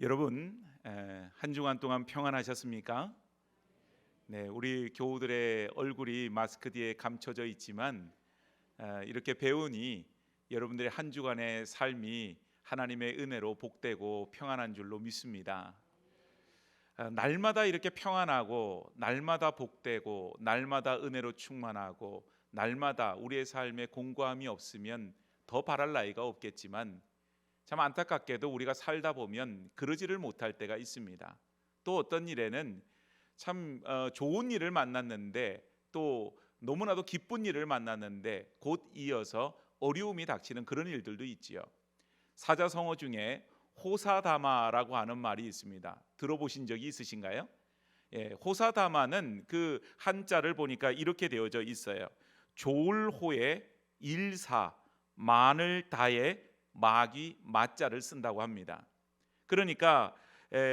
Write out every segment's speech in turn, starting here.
여러분, 한 주간 동안 평안하셨습니까? 네, 우리 교우들의 얼굴이 마스크 뒤에 감춰져 있지만 이렇게 배우니 여러분들의 한 주간의 삶이 하나님의 은혜로 복되고 평안한 줄로 믿습니다. 날마다 이렇게 평안하고 날마다 복되고 날마다 은혜로 충만하고 날마다 우리의 삶에 공고함이 없으면 더 바랄 나위가 없겠지만 참 안타깝게도 우리가 살다 보면 그러지를 못할 때가 있습니다. 또 어떤 일에는 참 좋은 일을 만났는데 또 너무나도 기쁜 일을 만났는데 곧 이어서 어려움이 닥치는 그런 일들도 있지요. 사자성어 중에 호사다마라고 하는 말이 있습니다. 들어보신 적이 있으신가요? 예, 호사다마는 그 한자를 보니까 이렇게 되어져 있어요. 좋을 호에 일사 만을 다해 마귀 마자를 쓴다고 합니다. 그러니까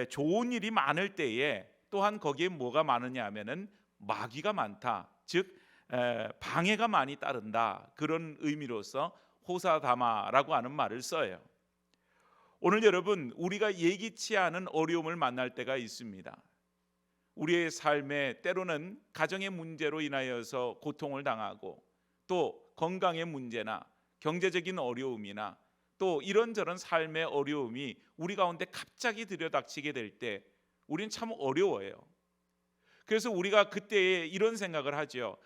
좋은 일이 많을 때에 또한 거기에 뭐가 많으냐 하면은 마귀가 많다. 즉 방해가 많이 따른다. 그런 의미로서 호사다마라고 하는 말을 써요. 오늘 여러분, 우리가 예기치 않은 어려움을 만날 때가 있습니다. 우리의 삶에 때로는 가정의 문제로 인하여서 고통을 당하고 또 건강의 문제나 경제적인 어려움이나 또 이런저런 삶의 어려움이 우리 가운데 갑자기 들여닥치게 될 때 우리는 참 어려워요. 그래서 우리가 그때에 이런 생각을 하죠.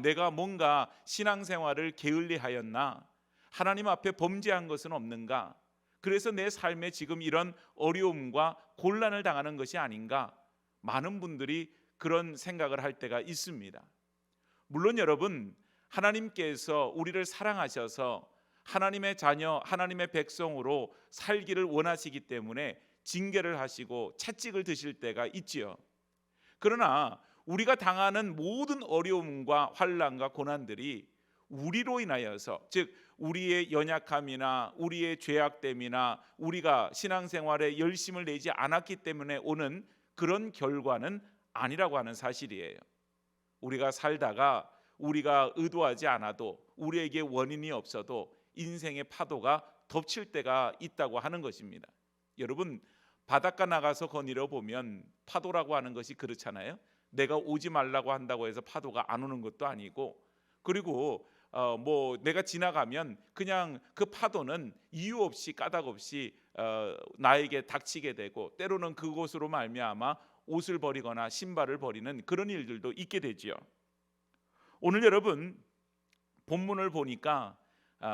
내가 뭔가 신앙생활을 게을리하였나? 하나님 앞에 범죄한 것은 없는가? 그래서 내 삶에 지금 이런 어려움과 곤란을 당하는 것이 아닌가? 많은 분들이 그런 생각을 할 때가 있습니다. 물론 여러분, 하나님께서 우리를 사랑하셔서 하나님의 자녀, 하나님의 백성으로 살기를 원하시기 때문에 징계를 하시고 채찍을 드실 때가 있지요. 그러나 우리가 당하는 모든 어려움과 환난과 고난들이 우리로 인하여서, 즉 우리의 연약함이나 우리의 죄악됨이나 우리가 신앙생활에 열심을 내지 않았기 때문에 오는 그런 결과는 아니라고 하는 사실이에요. 우리가 살다가 우리가 의도하지 않아도 우리에게 원인이 없어도 인생의 파도가 덮칠 때가 있다고 하는 것입니다. 여러분, 바닷가 나가서 거닐어 보면 파도라고 하는 것이 그렇잖아요. 내가 오지 말라고 한다고 해서 파도가 안 오는 것도 아니고, 그리고 내가 지나가면 그냥 그 파도는 이유 없이 까닭 없이 나에게 닥치게 되고, 때로는 그곳으로 말미암아 옷을 버리거나 신발을 버리는 그런 일들도 있게 되지요. 오늘 여러분 본문을 보니까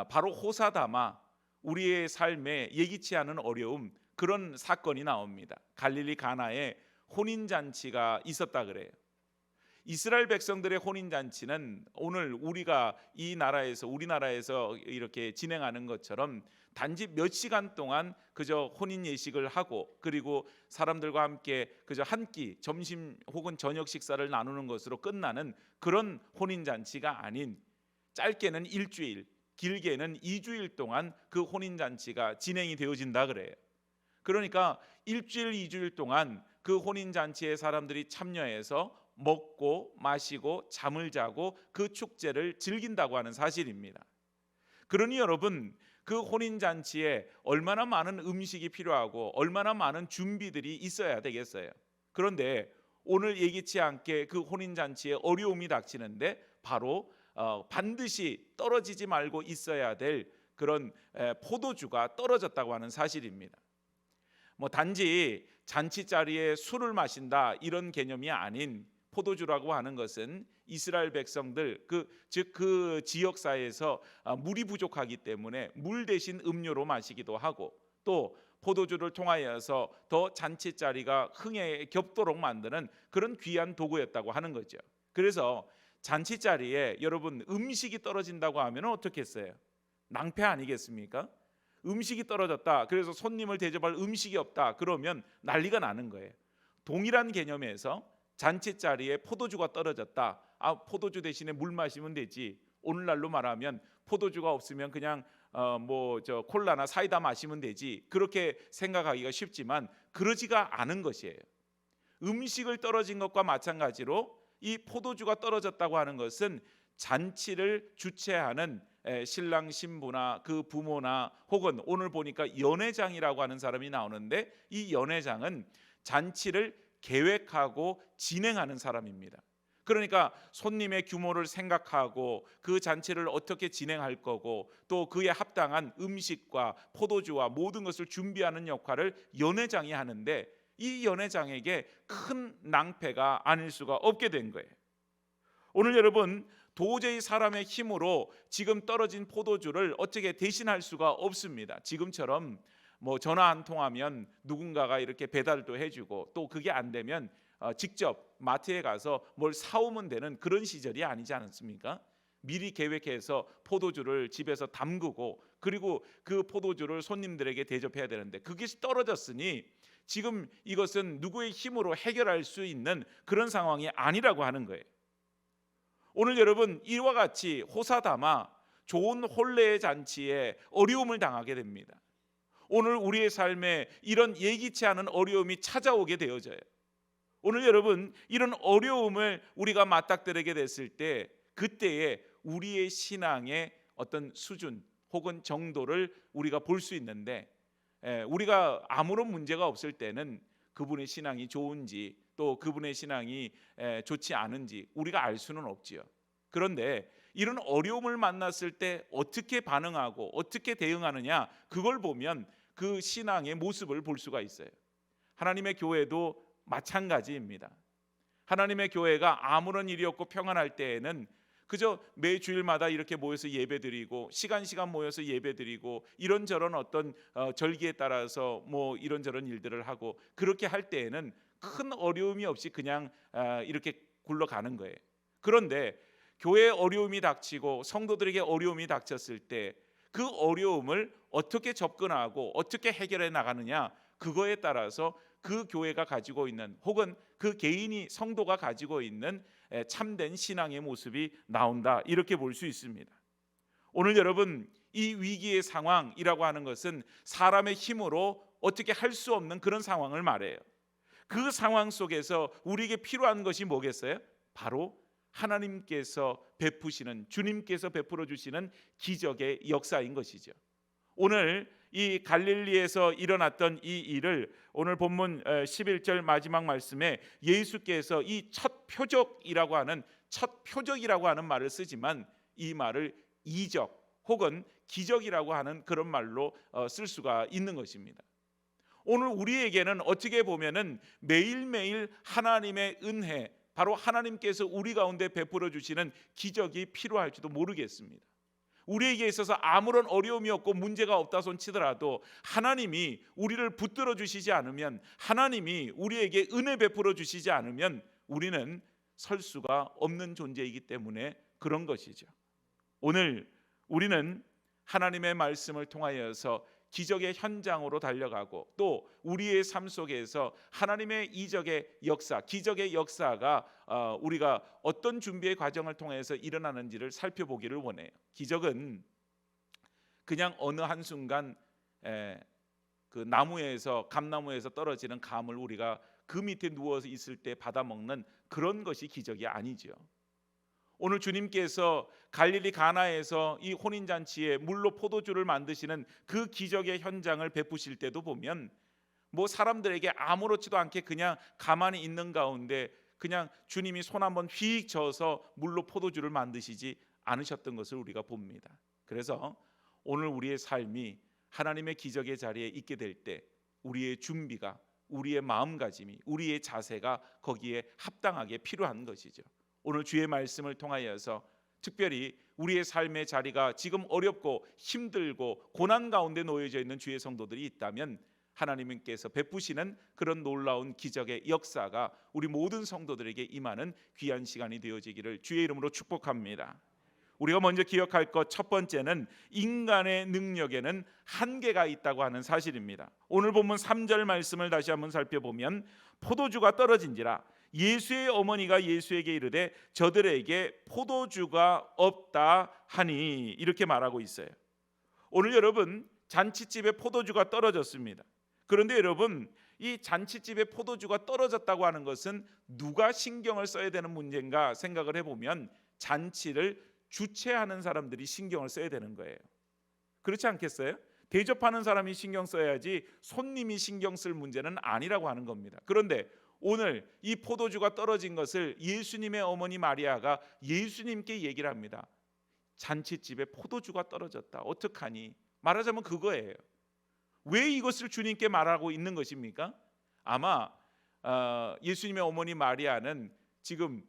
바로 호사다마, 우리의 삶에 예기치 않은 어려움, 그런 사건이 나옵니다. 갈릴리 가나에 혼인잔치가 있었다 그래요. 이스라엘 백성들의 혼인잔치는 오늘 우리가 우리나라에서 이렇게 진행하는 것처럼 단지 몇 시간 동안 그저 혼인 예식을 하고 그리고 사람들과 함께 그저 한 끼 점심 혹은 저녁 식사를 나누는 것으로 끝나는 그런 혼인잔치가 아닌, 짧게는 일주일, 길게는 2주일 동안 그 혼인잔치가 진행이 되어진다 그래요. 그러니까 일주일, 2주일 동안 그 혼인잔치에 사람들이 참여해서 먹고 마시고 잠을 자고 그 축제를 즐긴다고 하는 사실입니다. 그러니 여러분, 그 혼인잔치에 얼마나 많은 음식이 필요하고 얼마나 많은 준비들이 있어야 되겠어요. 그런데 오늘 예기치 않게 그 혼인잔치에 어려움이 닥치는데 바로 반드시 떨어지지 말고 있어야 될 그런 포도주가 떨어졌다고 하는 사실입니다. 단지 잔치 자리에 술을 마신다 이런 개념이 아닌, 포도주라고 하는 것은 이스라엘 백성들 그 지역사회에서 물이 부족하기 때문에 물 대신 음료로 마시기도 하고, 또 포도주를 통하여서 더 잔치 자리가 흥에 겹도록 만드는 그런 귀한 도구였다고 하는 거죠. 그래서 잔치 자리에 여러분 음식이 떨어진다고 하면 어떻게 했어요? 낭패 아니겠습니까? 음식이 떨어졌다, 그래서 손님을 대접할 음식이 없다, 그러면 난리가 나는 거예요. 동일한 개념에서 잔치 자리에 포도주가 떨어졌다, 포도주 대신에 물 마시면 되지, 오늘날로 말하면 포도주가 없으면 그냥 콜라나 사이다 마시면 되지, 그렇게 생각하기가 쉽지만 그러지가 않은 것이에요. 음식을 떨어진 것과 마찬가지로 이 포도주가 떨어졌다고 하는 것은 잔치를 주최하는 신랑 신부나 그 부모나 혹은 오늘 보니까 연회장이라고 하는 사람이 나오는데, 이 연회장은 잔치를 계획하고 진행하는 사람입니다. 그러니까 손님의 규모를 생각하고 그 잔치를 어떻게 진행할 거고 또 그에 합당한 음식과 포도주와 모든 것을 준비하는 역할을 연회장이 하는데, 이 연회장에게 큰 낭패가 아닐 수가 없게 된 거예요. 오늘 여러분, 도저히 사람의 힘으로 지금 떨어진 포도주를 어떻게 대신할 수가 없습니다. 지금처럼 뭐 전화 한 통하면 누군가가 이렇게 배달도 해주고 또 그게 안 되면 직접 마트에 가서 뭘 사오면 되는 그런 시절이 아니지 않습니까? 미리 계획해서 포도주를 집에서 담그고 그리고 그 포도주를 손님들에게 대접해야 되는데, 그게 떨어졌으니 지금 이것은 누구의 힘으로 해결할 수 있는 그런 상황이 아니라고 하는 거예요. 오늘 여러분, 이와 같이 호사다마 좋은 혼례의 잔치에 어려움을 당하게 됩니다. 오늘 우리의 삶에 이런 예기치 않은 어려움이 찾아오게 되어져요. 오늘 여러분, 이런 어려움을 우리가 맞닥뜨리게 됐을 때, 그때에 우리의 신앙의 어떤 수준 혹은 정도를 우리가 볼 수 있는데, 우리가 아무런 문제가 없을 때는 그분의 신앙이 좋은지 또 그분의 신앙이 좋지 않은지 우리가 알 수는 없지요. 그런데 이런 어려움을 만났을 때 어떻게 반응하고 어떻게 대응하느냐, 그걸 보면 그 신앙의 모습을 볼 수가 있어요. 하나님의 교회도 마찬가지입니다. 하나님의 교회가 아무런 일이 없고 평안할 때에는 그저 매 주일마다 이렇게 모여서 예배드리고 시간 모여서 예배드리고 이런저런 어떤 절기에 따라서 뭐 이런저런 일들을 하고 그렇게 할 때에는 큰 어려움이 없이 그냥 이렇게 굴러가는 거예요. 그런데 교회에 어려움이 닥치고 성도들에게 어려움이 닥쳤을 때 그 어려움을 어떻게 접근하고 어떻게 해결해 나가느냐, 그거에 따라서 그 교회가 가지고 있는 혹은 그 개인이 성도가 가지고 있는 참된 신앙의 모습이 나온다, 이렇게 볼 수 있습니다. 오늘 여러분, 이 위기의 상황이라고 하는 것은 사람의 힘으로 어떻게 할 수 없는 그런 상황을 말해요. 그 상황 속에서 우리에게 필요한 것이 뭐겠어요? 바로 하나님께서 베푸시는, 주님께서 베풀어 주시는 기적의 역사인 것이죠. 오늘 이 갈릴리에서 일어났던 이 일을 오늘 본문 11절 마지막 말씀에 예수께서 이 첫 표적이라고 하는 말을 쓰지만 이 말을 이적 혹은 기적이라고 하는 그런 말로 쓸 수가 있는 것입니다. 오늘 우리에게는 어떻게 보면은 매일매일 하나님의 은혜, 바로 하나님께서 우리 가운데 베풀어 주시는 기적이 필요할지도 모르겠습니다. 우리에게 있어서 아무런 어려움이 없고 문제가 없다 손 치더라도 하나님이 우리를 붙들어 주시지 않으면, 하나님이 우리에게 은혜 베풀어 주시지 않으면 우리는 설 수가 없는 존재이기 때문에 그런 것이죠. 오늘 우리는 하나님의 말씀을 통하여서 기적의 현장으로 달려가고 또 우리의 삶 속에서 하나님의 이적의 역사, 기적의 역사가 우리가 어떤 준비의 과정을 통해서 일어나는지를 살펴보기를 원해요. 기적은 그냥 어느 한순간 그 나무에서, 감나무에서 떨어지는 감을 우리가 그 밑에 누워서 있을 때 받아 먹는 그런 것이 기적이 아니죠. 오늘 주님께서 갈릴리 가나에서 이 혼인잔치에 물로 포도주를 만드시는 그 기적의 현장을 베푸실 때도 보면 뭐 사람들에게 아무렇지도 않게 그냥 가만히 있는 가운데 그냥 주님이 손 한번 휙 져서 물로 포도주를 만드시지 않으셨던 것을 우리가 봅니다. 그래서 오늘 우리의 삶이 하나님의 기적의 자리에 있게 될 때 우리의 준비가, 우리의 마음가짐이, 우리의 자세가 거기에 합당하게 필요한 것이죠. 오늘 주의 말씀을 통하여서 특별히 우리의 삶의 자리가 지금 어렵고 힘들고 고난 가운데 놓여져 있는 주의 성도들이 있다면 하나님께서 베푸시는 그런 놀라운 기적의 역사가 우리 모든 성도들에게 임하는 귀한 시간이 되어지기를 주의 이름으로 축복합니다. 우리가 먼저 기억할 것 첫 번째는 인간의 능력에는 한계가 있다고 하는 사실입니다. 오늘 본문 3절 말씀을 다시 한번 살펴보면 포도주가 떨어진지라 예수의 어머니가 예수에게 이르되 저들에게 포도주가 없다 하니, 이렇게 말하고 있어요. 오늘 여러분, 잔치집에 포도주가 떨어졌습니다. 그런데 여러분, 이 잔치집에 포도주가 떨어졌다고 하는 것은 누가 신경을 써야 되는 문제인가 생각을 해보면 잔치를 주최하는 사람들이 신경을 써야 되는 거예요. 그렇지 않겠어요? 대접하는 사람이 신경 써야지 손님이 신경 쓸 문제는 아니라고 하는 겁니다. 그런데 오늘 이 포도주가 떨어진 것을 예수님의 어머니 마리아가 예수님께 얘기를 합니다. 잔치집에 포도주가 떨어졌다. 어떡하니? 말하자면 그거예요. 왜 이것을 주님께 말하고 있는 것입니까? 아마 예수님의 어머니 마리아는 지금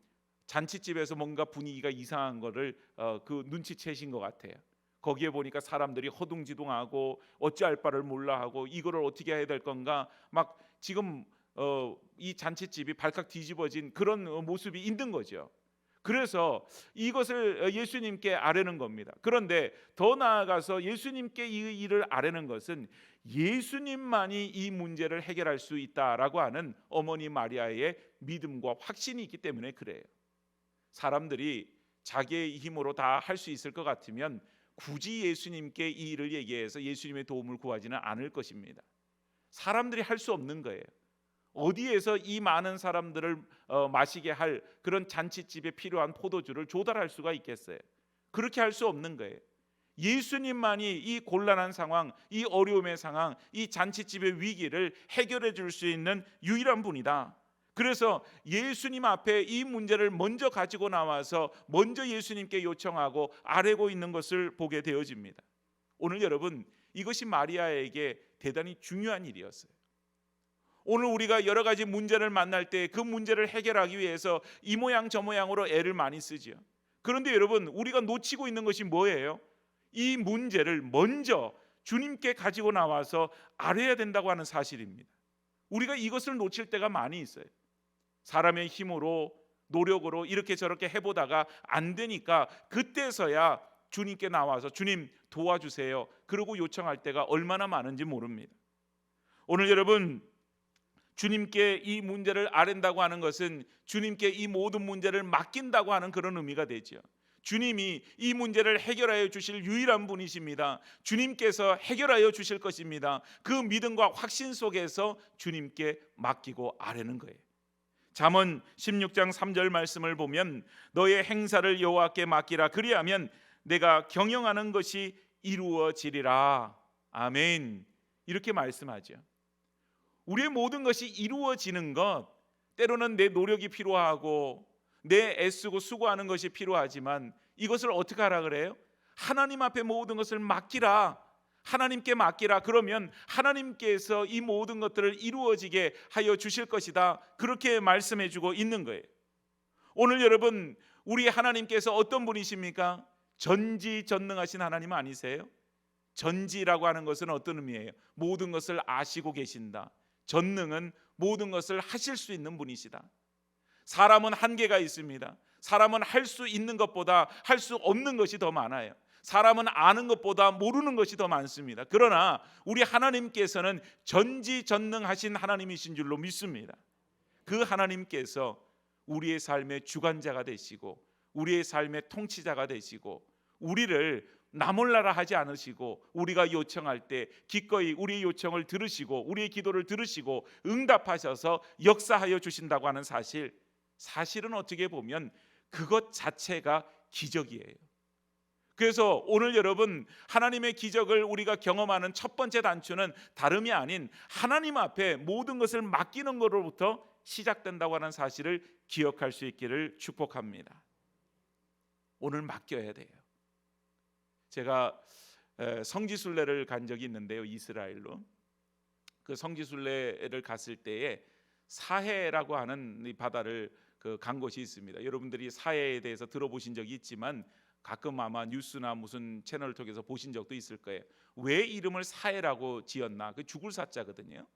잔치집에서 뭔가 분위기가 이상한 거를 그 눈치채신 것 같아요. 거기에 보니까 사람들이 허둥지둥하고 어찌할 바를 몰라하고 이거를 어떻게 해야 될 건가 막 지금 이 잔치집이 발칵 뒤집어진 그런 모습이 있는 거죠. 그래서 이것을 예수님께 아뢰는 겁니다. 그런데 더 나아가서 예수님께 이 일을 아뢰는 것은 예수님만이 이 문제를 해결할 수 있다라고 하는 어머니 마리아의 믿음과 확신이 있기 때문에 그래요. 사람들이 자기의 힘으로 다 할 수 있을 것 같으면 굳이 예수님께 이 일을 얘기해서 예수님의 도움을 구하지는 않을 것입니다. 사람들이 할 수 없는 거예요. 어디에서 이 많은 사람들을 마시게 할 그런 잔치집에 필요한 포도주를 조달할 수가 있겠어요? 그렇게 할 수 없는 거예요. 예수님만이 이 곤란한 상황, 이 어려움의 상황, 이 잔치집의 위기를 해결해 줄 수 있는 유일한 분이다. 그래서 예수님 앞에 이 문제를 먼저 가지고 나와서 먼저 예수님께 요청하고 아뢰고 있는 것을 보게 되어집니다. 오늘 여러분, 이것이 마리아에게 대단히 중요한 일이었어요. 오늘 우리가 여러 가지 문제를 만날 때 그 문제를 해결하기 위해서 이 모양 저 모양으로 애를 많이 쓰죠. 그런데 여러분, 우리가 놓치고 있는 것이 뭐예요? 이 문제를 먼저 주님께 가지고 나와서 아뢰야 된다고 하는 사실입니다. 우리가 이것을 놓칠 때가 많이 있어요. 사람의 힘으로 노력으로 이렇게 저렇게 해보다가 안 되니까 그때서야 주님께 나와서 주님 도와주세요 그러고 요청할 때가 얼마나 많은지 모릅니다. 오늘 여러분, 주님께 이 문제를 아뢰다고 하는 것은 주님께 이 모든 문제를 맡긴다고 하는 그런 의미가 되죠. 주님이 이 문제를 해결하여 주실 유일한 분이십니다. 주님께서 해결하여 주실 것입니다. 그 믿음과 확신 속에서 주님께 맡기고 아뢰는 거예요. 잠언 16장 3절 말씀을 보면 너의 행사를 여호와께 맡기라 그리하면 내가 경영하는 것이 이루어지리라. 아멘. 이렇게 말씀하죠. 우리의 모든 것이 이루어지는 것, 때로는 내 노력이 필요하고 내 애쓰고 수고하는 것이 필요하지만 이것을 어떻게 하라 그래요? 하나님 앞에 모든 것을 맡기라. 하나님께 맡기라. 그러면 하나님께서 이 모든 것들을 이루어지게 하여 주실 것이다. 그렇게 말씀해 주고 있는 거예요. 오늘 여러분, 우리 하나님께서 어떤 분이십니까? 전지전능하신 하나님 아니세요? 전지라고 하는 것은 어떤 의미예요? 모든 것을 아시고 계신다. 전능은 모든 것을 하실 수 있는 분이시다. 사람은 한계가 있습니다. 사람은 할 수 있는 것보다 할 수 없는 것이 더 많아요. 사람은 아는 것보다 모르는 것이 더 많습니다. 그러나 우리 하나님께서는 전지전능하신 하나님이신 줄로 믿습니다. 그 하나님께서 우리의 삶의 주관자가 되시고 우리의 삶의 통치자가 되시고 우리를 나몰라라 하지 않으시고 우리가 요청할 때 기꺼이 우리의 요청을 들으시고 우리의 기도를 들으시고 응답하셔서 역사하여 주신다고 하는 사실은 어떻게 보면 그것 자체가 기적이에요. 그래서 오늘 여러분, 하나님의 기적을 우리가 경험하는 첫 번째 단추는 다름이 아닌 하나님 앞에 모든 것을 맡기는 것으로부터 시작된다고 하는 사실을 기억할 수 있기를 축복합니다. 오늘 맡겨야 돼요. 제가 성지순례를 간 적이 있는데요, 이스라엘로. 그 성지순례를 갔을 때에 사해라고 하는 이 바다를 간 곳이 있습니다. 여러분들이 사해에 대해서 들어보신 적이 있지만 가끔 아마 뉴스나 무슨 채널을 통해서 보신 적도 있을 거예요. 왜 이름을 사해라고 지었나? 그 죽을 사자거든요.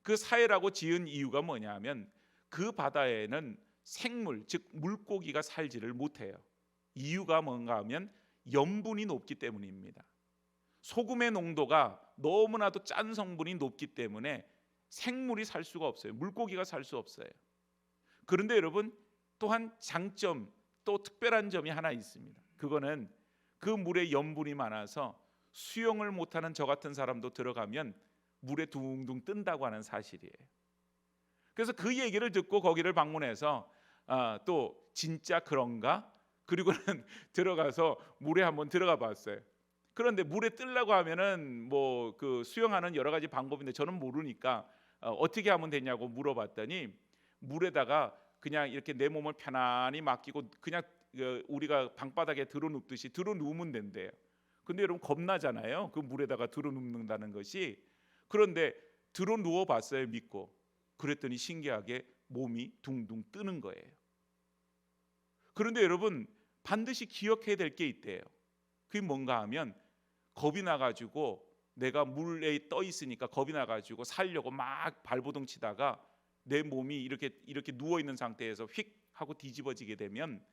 그 사해라고 지은 이유가 뭐냐면 그 바다에는 생물, 즉 물고기가 살지를 못해요. 이유가 뭔가 하면 염분이 높기 때문입니다. 소금의 농도가 너무나도 짠 성분이 높기 때문에 생물이 살 수가 없어요. 물고기가 살 수 없어요. 그런데 여러분, 또한 장점, 또 특별한 점이 하나 있습니다. 그거는 그 물에 염분이 많아서 수영을 못하는 저 같은 사람도 들어가면 물에 둥둥 뜬다고 하는 사실이에요. 그래서 그 얘기를 듣고 거기를 방문해서 또 진짜 그런가? 그리고는 들어가서 물에 한번 들어가 봤어요. 그런데 물에 뜨려고 하면은 뭐 그 수영하는 여러 가지 방법인데 저는 모르니까 어떻게 하면 되냐고 물어봤더니 물에다가 그냥 이렇게 내 몸을 편안히 맡기고 그냥 우리가 방바닥에 들어 눕듯이 들어 누우면 된대요. 근데 여러분 겁나잖아요. 그 물에다가 들어 눕는다는 것이. 그런데 들어 누워 봤어요, 믿고. 그랬더니 신기하게 몸이 둥둥 뜨는 거예요. 그런데 여러분 반드시 기억해야 될 게 있대요. 그게 뭔가 하면 겁이 나가지고 내가 물에 떠 있으니까 겁이 나가지고 살려고 막 발버둥 치다가 내 몸이 이렇게 누워 있는 상태에서 휙 하고 뒤집어지게 되면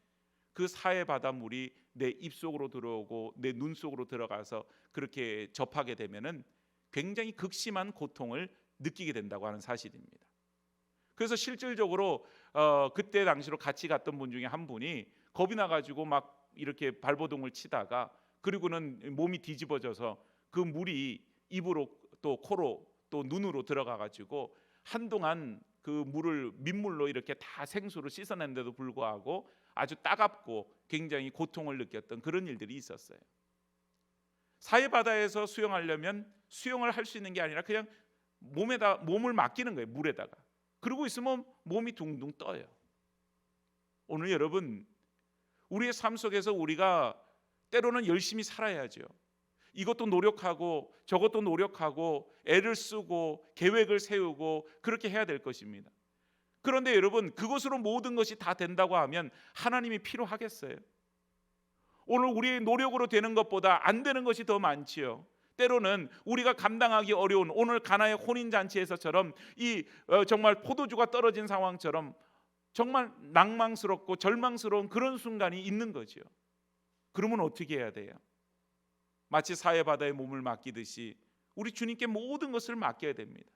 그 사해 바닷물이 내 입속으로 들어오고 내 눈 속으로 들어가서 그렇게 접하게 되면은 굉장히 극심한 고통을 느끼게 된다고 하는 사실입니다. 그래서 실질적으로 그때 당시로 같이 갔던 분 중에 한 분이 겁이 나가지고 막 이렇게 발버둥을 치다가 그리고는 몸이 뒤집어져서 그 물이 입으로 또 코로 또 눈으로 들어가가지고 한동안 그 물을 민물로 이렇게 다 생수로 씻어낸데도 불구하고 아주 따갑고 굉장히 고통을 느꼈던 그런 일들이 있었어요. 사해바다에서 수영하려면 수영을 할 수 있는 게 아니라 그냥 몸을 맡기는 거예요, 물에다가. 그러고 있으면 몸이 둥둥 떠요. 오늘 여러분 우리의 삶 속에서 우리가 때로는 열심히 살아야죠. 이것도 노력하고 저것도 노력하고 애를 쓰고 계획을 세우고 그렇게 해야 될 것입니다. 그런데 여러분 그것으로 모든 것이 다 된다고 하면 하나님이 필요하겠어요? 오늘 우리의 노력으로 되는 것보다 안 되는 것이 더 많지요. 때로는 우리가 감당하기 어려운 오늘 가나의 혼인잔치에서처럼 정말 포도주가 떨어진 상황처럼 정말 낭망스럽고 절망스러운 그런 순간이 있는 거죠. 그러면 어떻게 해야 돼요? 마치 사해바다에 몸을 맡기듯이 우리 주님께 모든 것을 맡겨야 됩니다.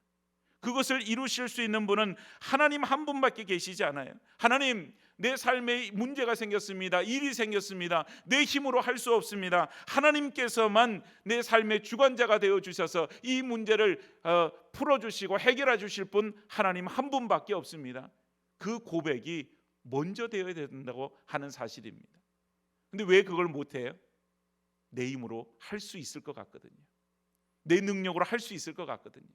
그것을 이루실 수 있는 분은 하나님 한 분밖에 계시지 않아요. 하나님, 내 삶에 문제가 생겼습니다. 일이 생겼습니다. 내 힘으로 할 수 없습니다. 하나님께서만 내 삶의 주관자가 되어 주셔서 이 문제를 풀어주시고 해결해 주실 분 하나님 한 분밖에 없습니다. 그 고백이 먼저 되어야 된다고 하는 사실입니다. 근데 왜 그걸 못해요? 내 힘으로 할 수 있을 것 같거든요. 내 능력으로 할 수 있을 것 같거든요.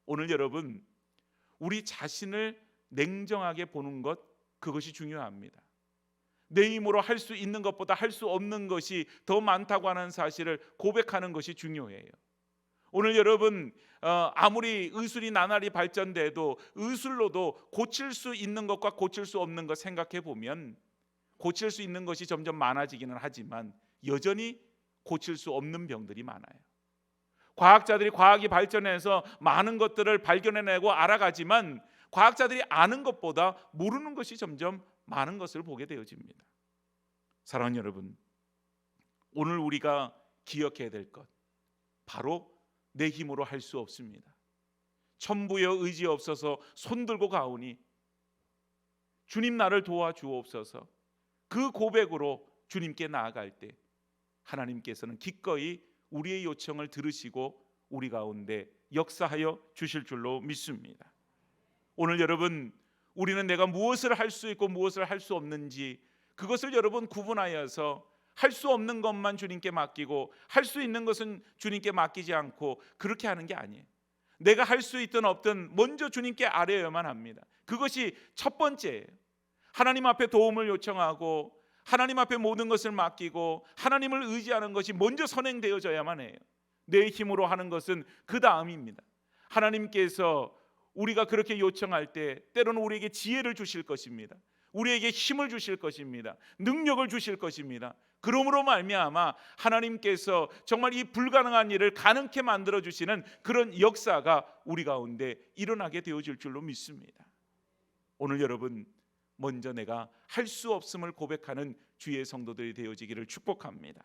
오늘 여러분 우리 자신을 냉정하게 보는 것, 그것이 중요합니다. 내 힘으로 할 수 있는 것보다 할 수 없는 것이 더 많다고 하는 사실을 고백하는 것이 중요해요. 오늘 여러분 아무리 의술이 나날이 발전돼도 의술로도 고칠 수 있는 것과 고칠 수 없는 것 생각해 보면 고칠 수 있는 것이 점점 많아지기는 하지만 여전히 고칠 수 없는 병들이 많아요. 과학이 발전해서 많은 것들을 발견해내고 알아가지만 과학자들이 아는 것보다 모르는 것이 점점 많은 것을 보게 되어집니다. 사랑하는 여러분, 오늘 우리가 기억해야 될 것, 바로 내 힘으로 할 수 없습니다. 천부여 의지 없어서 손들고 가오니 주님 나를 도와주옵소서. 그 고백으로 주님께 나아갈 때 하나님께서는 기꺼이 우리의 요청을 들으시고 우리 가운데 역사하여 주실 줄로 믿습니다. 오늘 여러분 우리는 내가 무엇을 할 수 있고 무엇을 할 수 없는지 그것을 여러분 구분하여서 할 수 없는 것만 주님께 맡기고 할 수 있는 것은 주님께 맡기지 않고 그렇게 하는 게 아니에요. 내가 할 수 있든 없든 먼저 주님께 아뢰어야만 합니다. 그것이 첫 번째예요. 하나님 앞에 도움을 요청하고 하나님 앞에 모든 것을 맡기고 하나님을 의지하는 것이 먼저 선행되어져야만 해요. 내 힘으로 하는 것은 그 다음입니다. 하나님께서 우리가 그렇게 요청할 때 때로는 우리에게 지혜를 주실 것입니다. 우리에게 힘을 주실 것입니다. 능력을 주실 것입니다. 그러므로 말미암아 하나님께서 정말 이 불가능한 일을 가능케 만들어 주시는 그런 역사가 우리 가운데 일어나게 되어질 줄로 믿습니다. 오늘 여러분 먼저 내가 할 수 없음을 고백하는 주의 성도들이 되어지기를 축복합니다.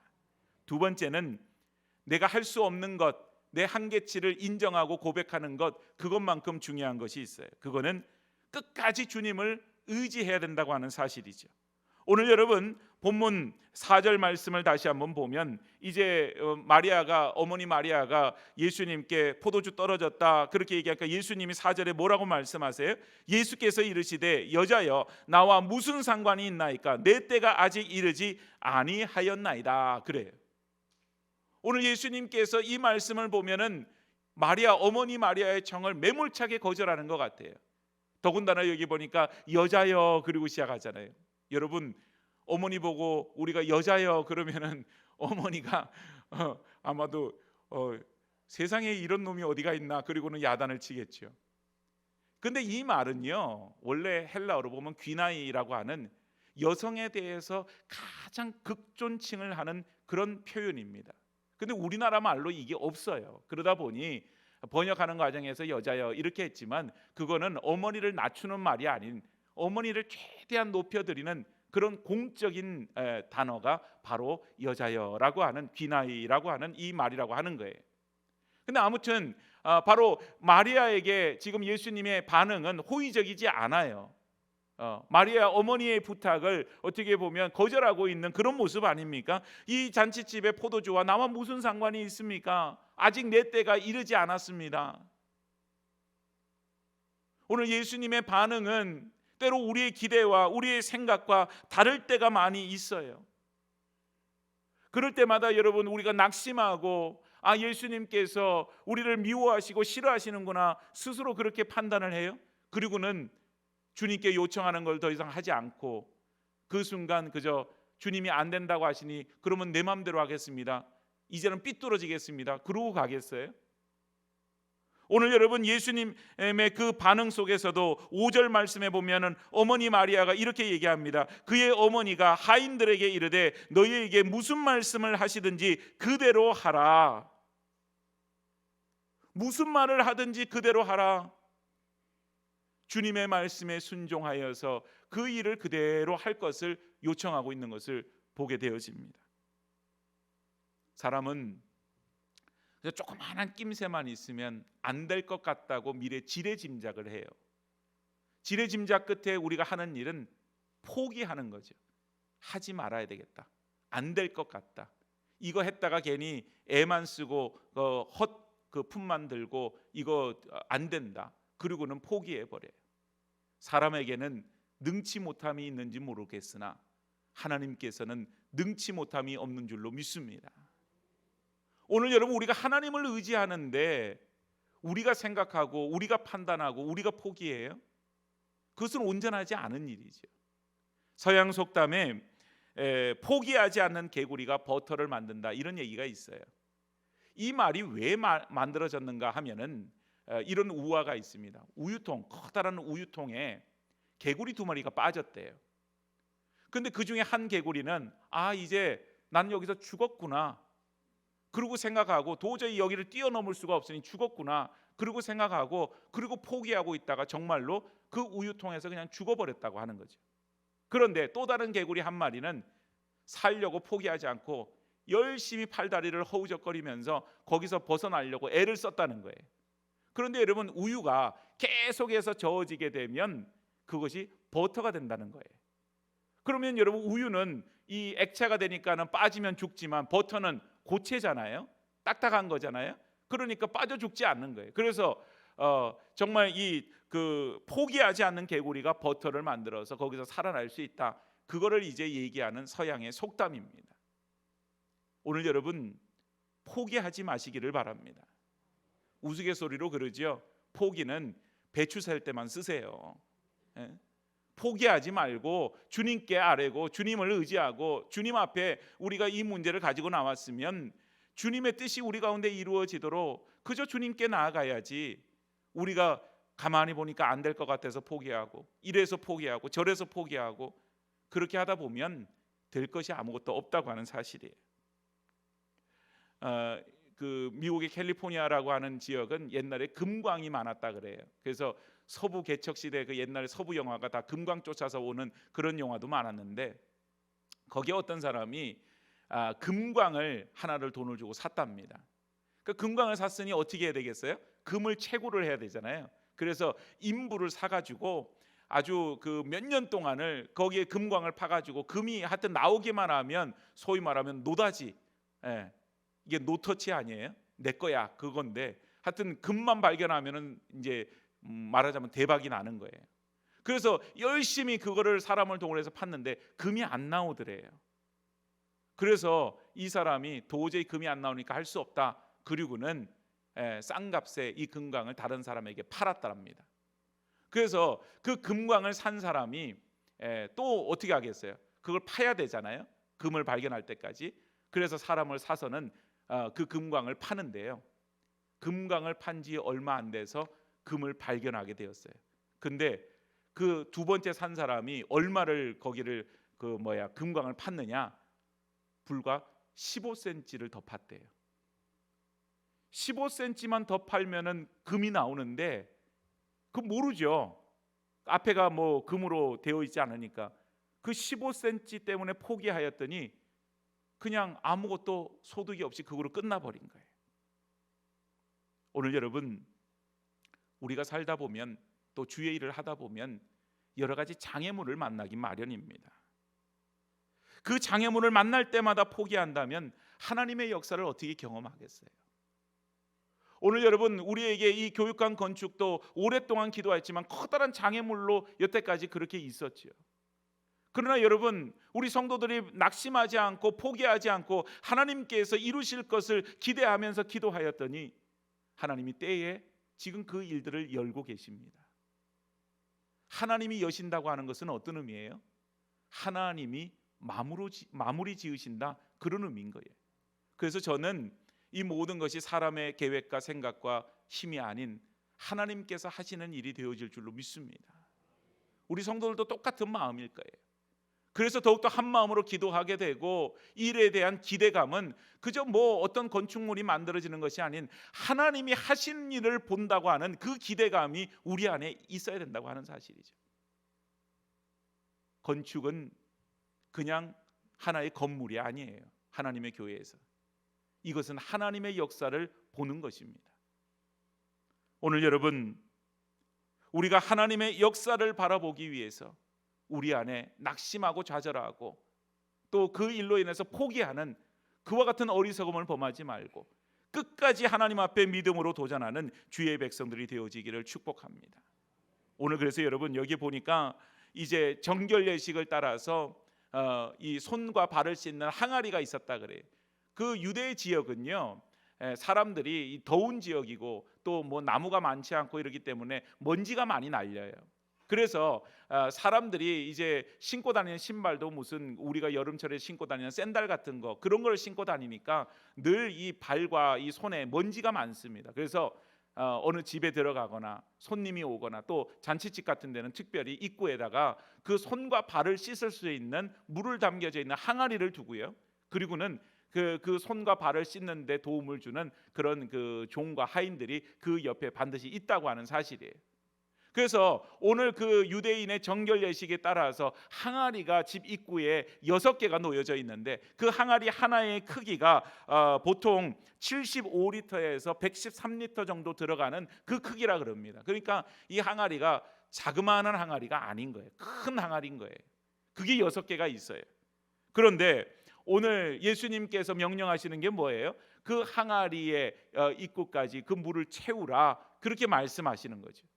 두 번째는 내가 할 수 없는 것, 내 한계치를 인정하고 고백하는 것, 그것만큼 중요한 것이 있어요. 그거는 끝까지 주님을 의지해야 된다고 하는 사실이죠. 오늘 여러분 본문 4절 말씀을 다시 한번 보면 이제 어머니 마리아가 예수님께 포도주 떨어졌다 그렇게 얘기하니까 예수님이 4절에 뭐라고 말씀하세요? 예수께서 이르시되 여자여 나와 무슨 상관이 있나이까 내 때가 아직 이르지 아니하였나이다 그래요. 오늘 예수님께서 이 말씀을 보면은 어머니 마리아의 청을 매몰차게 거절하는 것 같아요. 더군다나 여기 보니까 여자여 그리고 시작하잖아요. 여러분 어머니 보고 우리가 여자여 그러면은 어머니가 아마도 세상에 이런 놈이 어디가 있나 그리고는 야단을 치겠죠. 근데 이 말은요 원래 헬라어로 보면 귀나이라고 하는 여성에 대해서 가장 극존칭을 하는 그런 표현입니다. 근데 우리나라 말로 이게 없어요. 그러다 보니 번역하는 과정에서 여자여 이렇게 했지만 그거는 어머니를 낮추는 말이 아닌 어머니를 최대한 높여드리는 그런 공적인 단어가 바로 여자여라고 하는 귀나이라고 하는 이 말이라고 하는 거예요. 근데 아무튼 바로 마리아에게 지금 예수님의 반응은 호의적이지 않아요. 마리아 어머니의 부탁을 어떻게 보면 거절하고 있는 그런 모습 아닙니까? 이 잔치집에 포도주와 나와 무슨 상관이 있습니까? 아직 내 때가 이르지 않았습니다. 오늘 예수님의 반응은 때로 우리의 기대와 우리의 생각과 다를 때가 많이 있어요. 그럴 때마다 여러분 우리가 낙심하고 예수님께서 우리를 미워하시고 싫어하시는구나 스스로 그렇게 판단을 해요. 그리고는 주님께 요청하는 걸 더 이상 하지 않고 그 순간 그저 주님이 안 된다고 하시니 그러면 내 마음대로 하겠습니다. 이제는 삐뚤어지겠습니다. 그러고 가겠어요? 오늘 여러분 예수님의 그 반응 속에서도 5절 말씀에 보면은 어머니 마리아가 이렇게 얘기합니다. 그의 어머니가 하인들에게 이르되 너희에게 무슨 말씀을 하시든지 그대로 하라. 무슨 말을 하든지 그대로 하라. 주님의 말씀에 순종하여서 그 일을 그대로 할 것을 요청하고 있는 것을 보게 되어집니다. 사람은 조그마한 낌새만 있으면 안 될 것 같다고 미래 지레짐작을 해요. 지레짐작 끝에 우리가 하는 일은 포기하는 거죠. 하지 말아야 되겠다. 안 될 것 같다. 이거 했다가 괜히 애만 쓰고 그 품만 들고 이거 안 된다. 그리고는 포기해 버려요. 사람에게는 능치 못함이 있는지 모르겠으나 하나님께서는 능치 못함이 없는 줄로 믿습니다. 오늘 여러분 우리가 하나님을 의지하는데 우리가 생각하고 우리가 판단하고 우리가 포기해요? 그것은 온전하지 않은 일이죠. 서양 속담에 포기하지 않는 개구리가 버터를 만든다 이런 얘기가 있어요. 이 말이 왜 만들어졌는가 하면은 이런 우화가 있습니다. 커다란 우유통에 개구리 2마리가 빠졌대요. 근데 그 중에 한 개구리는 이제 난 여기서 죽었구나 그리고 생각하고 도저히 여기를 뛰어넘을 수가 없으니 죽었구나 그리고 생각하고 그리고 포기하고 있다가 정말로 그 우유통에서 그냥 죽어버렸다고 하는 거죠. 그런데 또 다른 개구리 한 마리는 살려고 포기하지 않고 열심히 팔다리를 허우적거리면서 거기서 벗어나려고 애를 썼다는 거예요. 그런데 여러분 우유가 계속해서 저어지게 되면 그것이 버터가 된다는 거예요. 그러면 여러분 우유는 이 액체가 되니까는 빠지면 죽지만 버터는 고체잖아요. 딱딱한 거잖아요. 그러니까 빠져 죽지 않는 거예요. 그래서 정말 그 포기하지 않는 개구리가 버터를 만들어서 거기서 살아날 수 있다. 그거를 이제 얘기하는 서양의 속담입니다. 오늘 여러분 포기하지 마시기를 바랍니다. 우스갯소리로 그러죠. 포기는 배추 셀 때만 쓰세요. 포기하지 말고 주님께 아뢰고 주님을 의지하고 주님 앞에 우리가 이 문제를 가지고 나왔으면 주님의 뜻이 우리 가운데 이루어지도록 그저 주님께 나아가야지 우리가 가만히 보니까 안 될 것 같아서 포기하고 이래서 포기하고 저래서 포기하고 그렇게 하다 보면 될 것이 아무것도 없다고 하는 사실이에요. 그 미국의 캘리포니아라고 하는 지역은 옛날에 금광이 많았다 그래요. 그래서 서부 개척 시대 그 옛날 서부 영화가 다 금광 쫓아서 오는 그런 영화도 많았는데 거기에 어떤 사람이 금광을 하나를 돈을 주고 샀답니다. 그 금광을 샀으니 어떻게 해야 되겠어요? 금을 채굴을 해야 되잖아요. 그래서 인부를 사가지고 아주 그 몇 년 동안을 거기에 금광을 파가지고 금이 하여튼 나오기만 하면 소위 말하면 노다지, 예, 이게 노터치 아니에요? 내 거야 그건데 하여튼 금만 발견하면은 이제 말하자면 대박이 나는 거예요. 그래서 열심히 그거를 사람을 동원해서 팠는데 금이 안 나오더래요. 그래서 이 사람이 도저히 금이 안 나오니까 할 수 없다. 그리고는 싼 값에 이 금광을 다른 사람에게 팔았답니다. 그래서 그 금광을 산 사람이 또 어떻게 하겠어요? 그걸 파야 되잖아요. 금을 발견할 때까지. 그래서 사람을 사서는 그 금광을 파는데요. 금광을 판 지 얼마 안 돼서 금을 발견하게 되었어요. 근데 그 두 번째 산 사람이 얼마를 거기를 금광을 팠느냐? 불과 15cm를 더 팠대요. 15cm만 더 팔면은 금이 나오는데 그 모르죠. 앞에가 뭐 금으로 되어 있지 않으니까 그 15cm 때문에 포기하였더니 그냥 아무것도 소득이 없이 그거로 끝나버린 거예요. 오늘 여러분, 우리가 살다 보면 또 주의 일을 하다 보면 여러 가지 장애물을 만나기 마련입니다. 그 장애물을 만날 때마다 포기한다면 하나님의 역사를 어떻게 경험하겠어요? 오늘 여러분, 우리에게 이 교육관 건축도 오랫동안 기도했지만 커다란 장애물로 여태까지 그렇게 있었죠. 그러나 여러분, 우리 성도들이 낙심하지 않고 포기하지 않고 하나님께서 이루실 것을 기대하면서 기도하였더니 하나님이 때에 지금 그 일들을 열고 계십니다. 하나님이 여신다고 하는 것은 어떤 의미예요? 하나님이 마무리 지으신다, 그런 의미인 거예요. 그래서 저는 이 모든 것이 사람의 계획과 생각과 힘이 아닌 하나님께서 하시는 일이 되어질 줄로 믿습니다. 우리 성도들도 똑같은 마음일 거예요. 그래서 더욱더 한 마음으로 기도하게 되고 일에 대한 기대감은 그저 어떤 건축물이 만들어지는 것이 아닌 하나님이 하신 일을 본다고 하는 그 기대감이 우리 안에 있어야 된다고 하는 사실이죠. 건축은 그냥 하나의 건물이 아니에요. 하나님의 교회에서 이것은 하나님의 역사를 보는 것입니다. 오늘 여러분, 우리가 하나님의 역사를 바라보기 위해서 우리 안에 낙심하고 좌절하고 또 그 일로 인해서 포기하는 그와 같은 어리석음을 범하지 말고 끝까지 하나님 앞에 믿음으로 도전하는 주의 백성들이 되어지기를 축복합니다. 오늘 그래서 여러분, 여기 보니까 이제 정결 예식을 따라서 이 손과 발을 씻는 항아리가 있었다 그래요. 그 유대 지역은요, 사람들이 더운 지역이고 또 나무가 많지 않고 이러기 때문에 먼지가 많이 날려요. 그래서 사람들이 이제 신고 다니는 신발도 무슨 우리가 여름철에 신고 다니는 샌들 같은 거, 그런 걸 신고 다니니까 늘 이 발과 이 손에 먼지가 많습니다. 그래서 어느 집에 들어가거나 손님이 오거나 또 잔치집 같은 데는 특별히 입구에다가 그 손과 발을 씻을 수 있는 물을 담겨져 있는 항아리를 두고요. 그리고는 그 손과 발을 씻는 데 도움을 주는 그런 그 종과 하인들이 그 옆에 반드시 있다고 하는 사실이에요. 그래서 오늘 그 유대인의 정결 예식에 따라서 항아리가 집 입구에 6개가 놓여져 있는데 그 항아리 하나의 크기가 보통 75리터에서 113리터 정도 들어가는 그 크기라 그럽니다. 그러니까 이 항아리가 자그마한 항아리가 아닌 거예요. 큰 항아리인 거예요. 그게 6개가 있어요. 그런데 오늘 예수님께서 명령하시는 게 뭐예요? 그 항아리의 입구까지 그 물을 채우라, 그렇게 말씀하시는 거죠.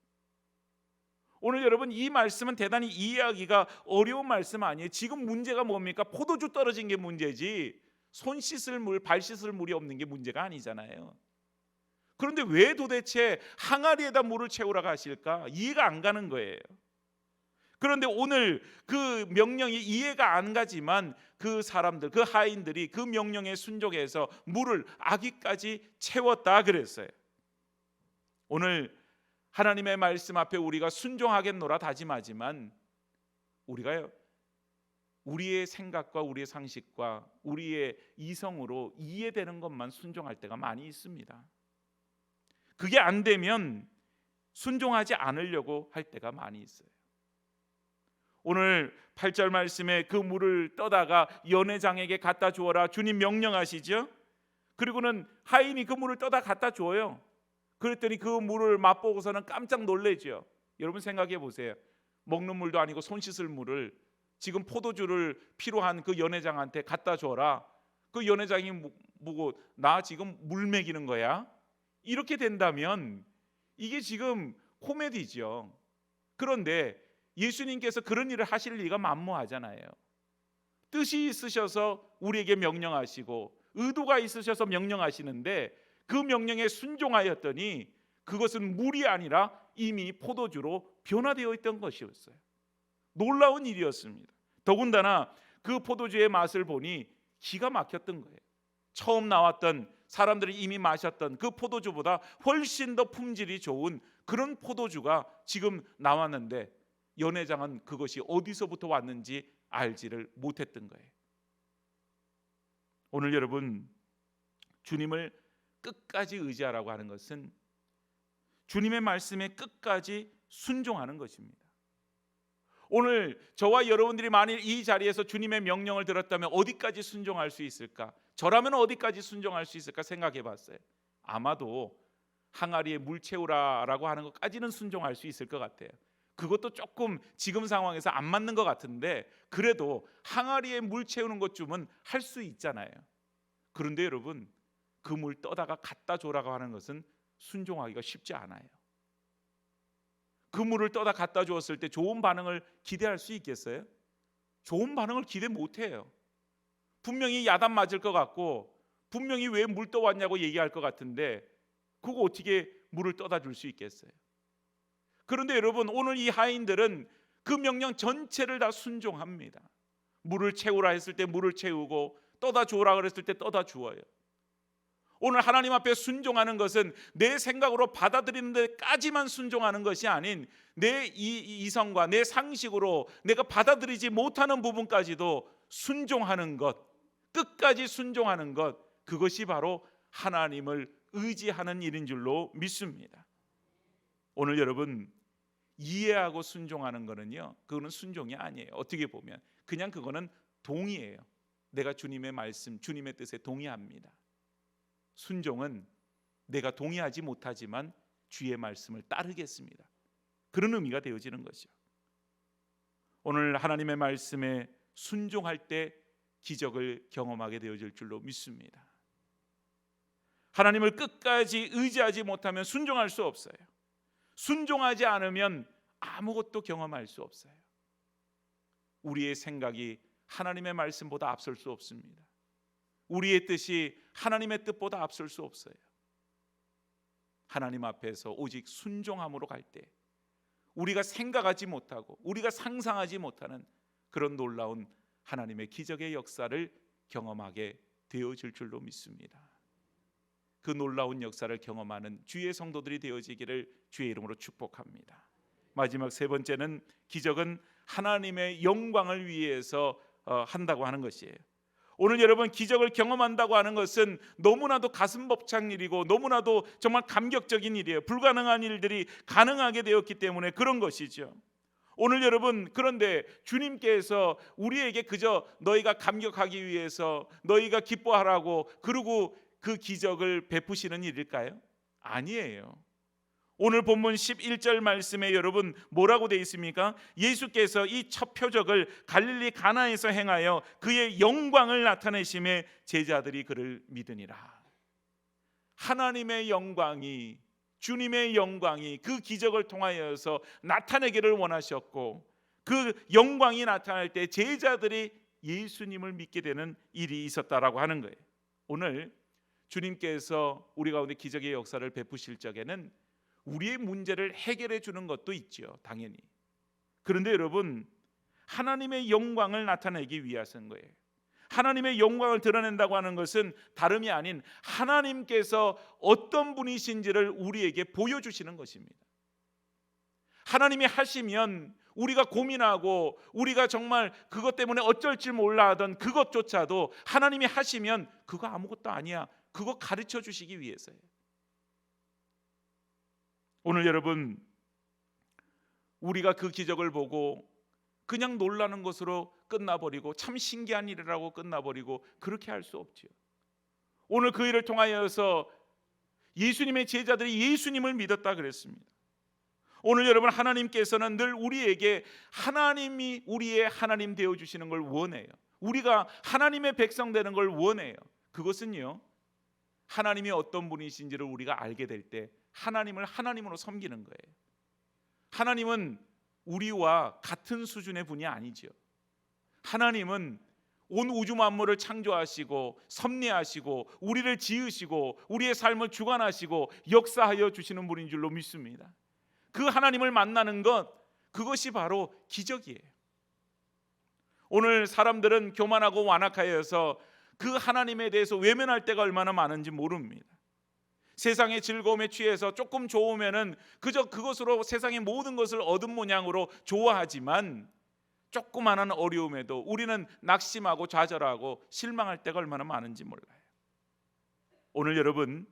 오늘 여러분, 이 말씀은 대단히 이해하기가 어려운 말씀 아니에요. 지금 문제가 뭡니까? 포도주 떨어진 게 문제지 손 씻을 물, 발 씻을 물이 없는 게 문제가 아니잖아요. 그런데 왜 도대체 항아리에다 물을 채우라고 하실까? 이해가 안 가는 거예요. 그런데 오늘 그 명령이 이해가 안 가지만 그 사람들, 그 하인들이 그 명령에 순종해서 물을 아기까지 채웠다 그랬어요. 오늘 하나님의 말씀 앞에 우리가 순종하겠노라 다짐하지만 우리가요, 우리의 생각과 우리의 상식과 우리의 이성으로 이해되는 것만 순종할 때가 많이 있습니다. 그게 안 되면 순종하지 않으려고 할 때가 많이 있어요. 오늘 8절 말씀에 그 물을 떠다가 연회장에게 갖다 주어라, 주님 명령하시죠. 그리고는 하인이 그 물을 떠다 갖다 줘요. 그랬더니 그 물을 맛보고서는 깜짝 놀래죠. 여러분 생각해 보세요. 먹는 물도 아니고 손 씻을 물을 지금 포도주를 필요한 그 연회장한테 갖다 줘라. 그 연회장이 뭐고 나 지금 물 먹이는 거야? 이렇게 된다면 이게 지금 코미디죠. 그런데 예수님께서 그런 일을 하실 리가 만무하잖아요. 뜻이 있으셔서 우리에게 명령하시고 의도가 있으셔서 명령하시는데 그 명령에 순종하였더니 그것은 물이 아니라 이미 포도주로 변화되어 있던 것이었어요. 놀라운 일이었습니다. 더군다나 그 포도주의 맛을 보니 기가 막혔던 거예요. 처음 나왔던 사람들이 이미 마셨던 그 포도주보다 훨씬 더 품질이 좋은 그런 포도주가 지금 나왔는데 연회장은 그것이 어디서부터 왔는지 알지를 못했던 거예요. 오늘 여러분, 주님을 끝까지 의지하라고 하는 것은 주님의 말씀에 끝까지 순종하는 것입니다. 오늘 저와 여러분들이 만일 이 자리에서 주님의 명령을 들었다면 어디까지 순종할 수 있을까? 저라면 어디까지 순종할 수 있을까 생각해 봤어요. 아마도 항아리에 물 채우라라고 하는 것까지는 순종할 수 있을 것 같아요. 그것도 조금 지금 상황에서 안 맞는 것 같은데 그래도 항아리에 물 채우는 것쯤은 할 수 있잖아요. 그런데 여러분, 그 물 떠다가 갖다 줘라고 하는 것은 순종하기가 쉽지 않아요. 그 물을 떠다 갖다 주었을 때 좋은 반응을 기대할 수 있겠어요? 좋은 반응을 기대 못해요. 분명히 야단 맞을 것 같고 분명히 왜 물 떠왔냐고 얘기할 것 같은데 그거 어떻게 물을 떠다 줄 수 있겠어요? 그런데 여러분, 오늘 이 하인들은 그 명령 전체를 다 순종합니다. 물을 채우라 했을 때 물을 채우고 떠다 주오라 그랬을 때 떠다 주어요. 오늘 하나님 앞에 순종하는 것은 내 생각으로 받아들이는 데까지만 순종하는 것이 아닌 내 이성과 내 상식으로 내가 받아들이지 못하는 부분까지도 순종하는 것, 끝까지 순종하는 것, 그것이 바로 하나님을 의지하는 일인 줄로 믿습니다. 오늘 여러분, 이해하고 순종하는 거는요, 그거는 순종이 아니에요. 어떻게 보면 그냥 그거는 동의예요. 내가 주님의 말씀, 주님의 뜻에 동의합니다. 순종은 내가 동의하지 못하지만 주의 말씀을 따르겠습니다. 그런 의미가 되어지는 것이죠. 오늘 하나님의 말씀에 순종할 때 기적을 경험하게 되어질 줄로 믿습니다. 하나님을 끝까지 의지하지 못하면 순종할 수 없어요. 순종하지 않으면 아무것도 경험할 수 없어요. 우리의 생각이 하나님의 말씀보다 앞설 수 없습니다. 우리의 뜻이 하나님의 뜻보다 앞설 수 없어요. 하나님 앞에서 오직 순종함으로 갈 때 우리가 생각하지 못하고 우리가 상상하지 못하는 그런 놀라운 하나님의 기적의 역사를 경험하게 되어질 줄로 믿습니다. 그 놀라운 역사를 경험하는 주의 성도들이 되어지기를 주의 이름으로 축복합니다. 마지막 세 번째는 기적은 하나님의 영광을 위해서 한다고 하는 것이에요. 오늘 여러분, 기적을 경험한다고 하는 것은 너무나도 가슴 벅찬 일이고 너무나도 정말 감격적인 일이에요. 불가능한 일들이 가능하게 되었기 때문에 그런 것이죠. 오늘 여러분, 그런데 주님께서 우리에게 그저 너희가 감격하기 위해서 너희가 기뻐하라고 그러고 그 기적을 베푸시는 일일까요? 아니에요. 오늘 본문 11절 말씀에 여러분 뭐라고 되어 있습니까? 예수께서 이 첫 표적을 갈릴리 가나에서 행하여 그의 영광을 나타내심에 제자들이 그를 믿으니라. 하나님의 영광이, 주님의 영광이 그 기적을 통하여서 나타내기를 원하셨고 그 영광이 나타날 때 제자들이 예수님을 믿게 되는 일이 있었다라고 하는 거예요. 오늘 주님께서 우리 가운데 기적의 역사를 베푸실 적에는 우리의 문제를 해결해 주는 것도 있죠, 당연히. 그런데 여러분, 하나님의 영광을 나타내기 위해서인 거예요. 하나님의 영광을 드러낸다고 하는 것은 다름이 아닌 하나님께서 어떤 분이신지를 우리에게 보여주시는 것입니다. 하나님이 하시면 우리가 고민하고 우리가 정말 그것 때문에 어쩔 줄 몰라 하던 그것조차도 하나님이 하시면 그거 아무것도 아니야, 그거 가르쳐 주시기 위해서예요. 오늘 여러분, 우리가 그 기적을 보고 그냥 놀라는 것으로 끝나버리고 참 신기한 일이라고 끝나버리고 그렇게 할 수 없지요. 오늘 그 일을 통하여서 예수님의 제자들이 예수님을 믿었다 그랬습니다. 오늘 여러분, 하나님께서는 늘 우리에게 하나님이 우리의 하나님 되어주시는 걸 원해요. 우리가 하나님의 백성 되는 걸 원해요. 그것은요, 하나님이 어떤 분이신지를 우리가 알게 될 때 하나님을 하나님으로 섬기는 거예요. 하나님은 우리와 같은 수준의 분이 아니죠. 하나님은 온 우주 만물을 창조하시고 섭리하시고 우리를 지으시고 우리의 삶을 주관하시고 역사하여 주시는 분인 줄로 믿습니다. 그 하나님을 만나는 것, 그것이 바로 기적이에요. 오늘 사람들은 교만하고 완악하여서 그 하나님에 대해서 외면할 때가 얼마나 많은지 모릅니다. 세상의 즐거움에 취해서 조금 좋으면은 그저 그것으로 세상의 모든 것을 얻은 모양으로 좋아하지만, 조그마한 어려움에도 우리는 낙심하고 좌절하고 실망할 때가 얼마나 많은지 몰라요. 오늘 여러분,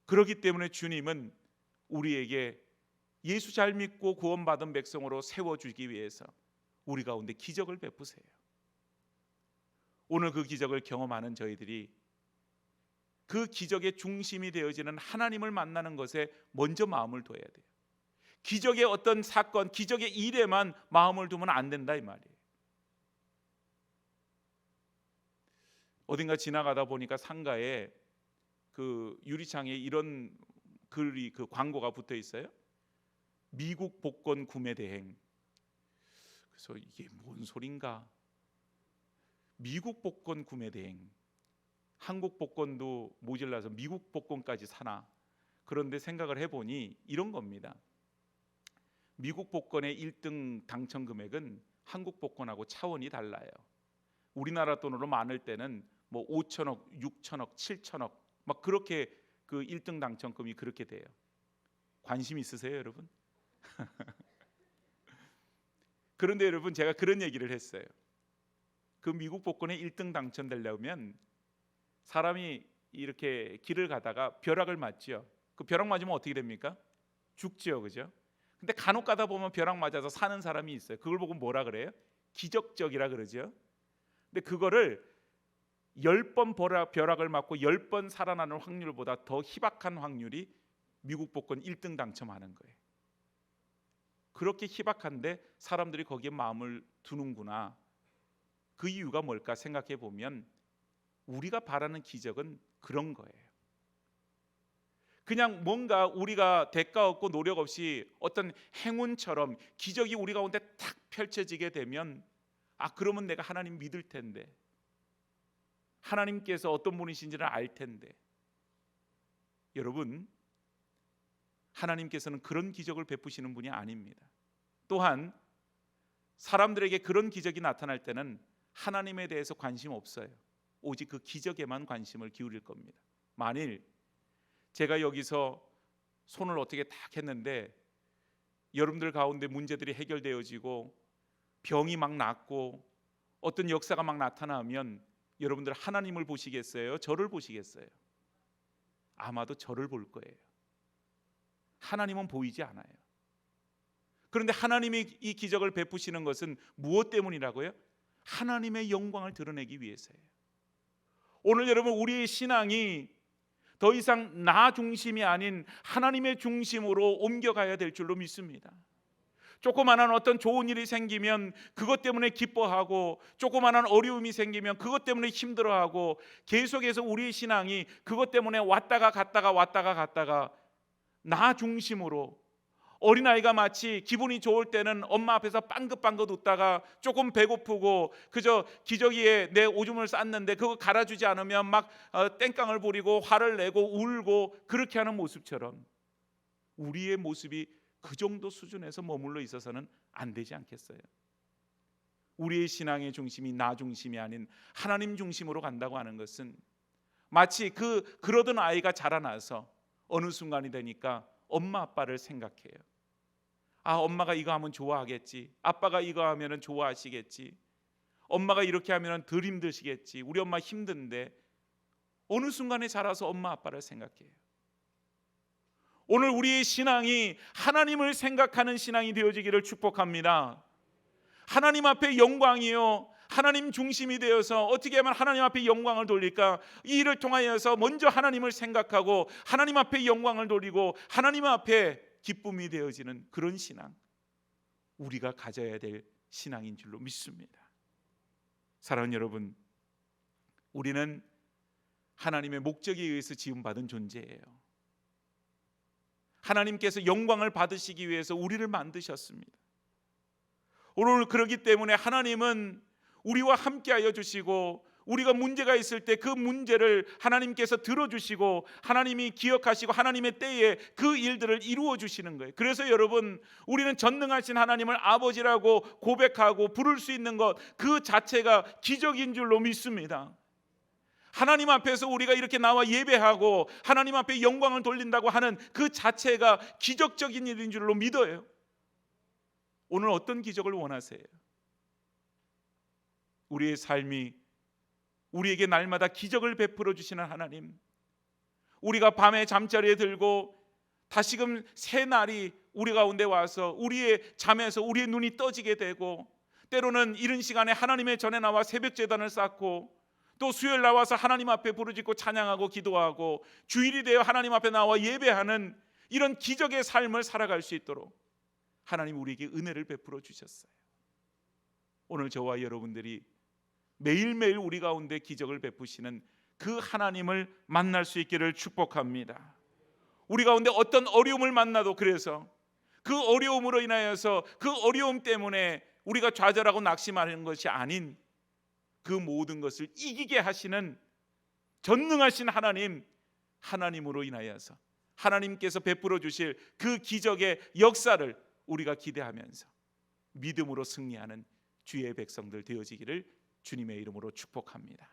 그렇기 때문에 주님은 우리에게 예수 잘 믿고 구원받은 백성으로 세워주기 위해서 우리 가운데 기적을 베푸세요. 오늘 그 기적을 경험하는 저희들이 그 기적의 중심이 되어지는 하나님을 만나는 것에 먼저 마음을 둬야 돼요. 기적의 어떤 사건, 기적의 일에만 마음을 두면 안 된다, 이 말이에요. 어딘가 지나가다 보니까 상가에 그 유리창에 이런 글이, 그 광고가 붙어 있어요. 미국 복권 구매 대행. 그래서 이게 뭔 소린가? 미국 복권 구매 대행. 한국 복권도 모질라서 미국 복권까지 사나? 그런데 생각을 해보니 이런 겁니다. 미국 복권의 1등 당첨 금액은 한국 복권하고 차원이 달라요. 우리나라 돈으로 많을 때는 뭐 5천억, 6천억, 7천억 막 그렇게 그 1등 당첨금이 그렇게 돼요. 관심 있으세요, 여러분? 그런데 여러분, 제가 그런 얘기를 했어요. 그 미국 복권에 1등 당첨되려면 사람이 이렇게 길을 가다가 벼락을 맞죠. 그 벼락 맞으면 어떻게 됩니까? 죽죠, 그죠? 근데 간혹 가다 보면 벼락 맞아서 사는 사람이 있어요. 그걸 보고 뭐라 그래요? 기적적이라 그러죠. 근데 그거를 10번 벼락을 맞고 10번 살아나는 확률보다 더 희박한 확률이 미국 복권 1등 당첨하는 거예요. 그렇게 희박한데 사람들이 거기에 마음을 두는구나. 그 이유가 뭘까 생각해 보면 우리가 바라는 기적은 그런 거예요. 그냥 뭔가 우리가 대가 없고 노력 없이 어떤 행운처럼 기적이 우리 가운데 탁 펼쳐지게 되면, 아, 그러면 내가 하나님 믿을 텐데, 하나님께서 어떤 분이신지를 알 텐데. 여러분, 하나님께서는 그런 기적을 베푸시는 분이 아닙니다. 또한 사람들에게 그런 기적이 나타날 때는 하나님에 대해서 관심 없어요. 오직 그 기적에만 관심을 기울일 겁니다. 만일 제가 여기서 손을 어떻게 딱 했는데 여러분들 가운데 문제들이 해결되어지고 병이 막 낫고 어떤 역사가 막 나타나면 여러분들 하나님을 보시겠어요? 저를 보시겠어요? 아마도 저를 볼 거예요. 하나님은 보이지 않아요. 그런데 하나님이 이 기적을 베푸시는 것은 무엇 때문이라고요? 하나님의 영광을 드러내기 위해서예요. 오늘 여러분, 우리의 신앙이 더 이상 나 중심이 아닌 하나님의 중심으로 옮겨가야 될 줄로 믿습니다. 조그마한 어떤 좋은 일이 생기면 그것 때문에 기뻐하고, 조그마한 어려움이 생기면 그것 때문에 힘들어하고, 계속해서 우리의 신앙이 그것 때문에 왔다가 갔다가 나 중심으로, 어린아이가 마치 기분이 좋을 때는 엄마 앞에서 빵긋빵긋 웃다가 조금 배고프고 그저 기저귀에 내 오줌을 쌌는데 그거 갈아주지 않으면 막 땡깡을 부리고 화를 내고 울고, 그렇게 하는 모습처럼 우리의 모습이 그 정도 수준에서 머물러 있어서는 안 되지 않겠어요? 우리의 신앙의 중심이 나 중심이 아닌 하나님 중심으로 간다고 하는 것은 마치 그러던 아이가 자라나서 어느 순간이 되니까 엄마 아빠를 생각해요. 아, 엄마가 이거 하면 좋아하겠지, 아빠가 이거 하면 좋아하시겠지, 엄마가 이렇게 하면 덜 힘드시겠지, 우리 엄마 힘든데, 어느 순간에 자라서 엄마 아빠를 생각해요. 오늘 우리의 신앙이 하나님을 생각하는 신앙이 되어지기를 축복합니다. 하나님 앞에 영광이요, 하나님 중심이 되어서 어떻게 하면 하나님 앞에 영광을 돌릴까? 이 일을 통하여서 먼저 하나님을 생각하고 하나님 앞에 영광을 돌리고 하나님 앞에 기쁨이 되어지는 그런 신앙, 우리가 가져야 될 신앙인 줄로 믿습니다. 사랑하는 여러분, 우리는 하나님의 목적에 의해서 지음받은 존재예요. 하나님께서 영광을 받으시기 위해서 우리를 만드셨습니다. 오늘 그렇기 때문에 하나님은 우리와 함께하여 주시고, 우리가 문제가 있을 때 그 문제를 하나님께서 들어주시고, 하나님이 기억하시고 하나님의 때에 그 일들을 이루어 주시는 거예요. 그래서 여러분, 우리는 전능하신 하나님을 아버지라고 고백하고 부를 수 있는 것, 그 자체가 기적인 줄로 믿습니다. 하나님 앞에서 우리가 이렇게 나와 예배하고 하나님 앞에 영광을 돌린다고 하는 그 자체가 기적적인 일인 줄로 믿어요. 오늘 어떤 기적을 원하세요? 우리의 삶이 우리에게 날마다 기적을 베풀어 주시는 하나님, 우리가 밤에 잠자리에 들고 다시금 새 날이 우리 가운데 와서 우리의 잠에서 우리의 눈이 떠지게 되고, 때로는 이른 시간에 하나님의 전에 나와 새벽 제단을 쌓고, 또 수요일 나와서 하나님 앞에 부르짖고 찬양하고 기도하고, 주일이 되어 하나님 앞에 나와 예배하는 이런 기적의 삶을 살아갈 수 있도록 하나님 우리에게 은혜를 베풀어 주셨어요. 오늘 저와 여러분들이 매일매일 우리 가운데 기적을 베푸시는 그 하나님을 만날 수 있기를 축복합니다. 우리 가운데 어떤 어려움을 만나도, 그래서 그 어려움으로 인하여서 그 어려움 때문에 우리가 좌절하고 낙심하는 것이 아닌, 그 모든 것을 이기게 하시는 전능하신 하나님으로 인하여서 하나님께서 베풀어 주실 그 기적의 역사를 우리가 기대하면서 믿음으로 승리하는 주의 백성들 되어지기를 주님의 이름으로 축복합니다.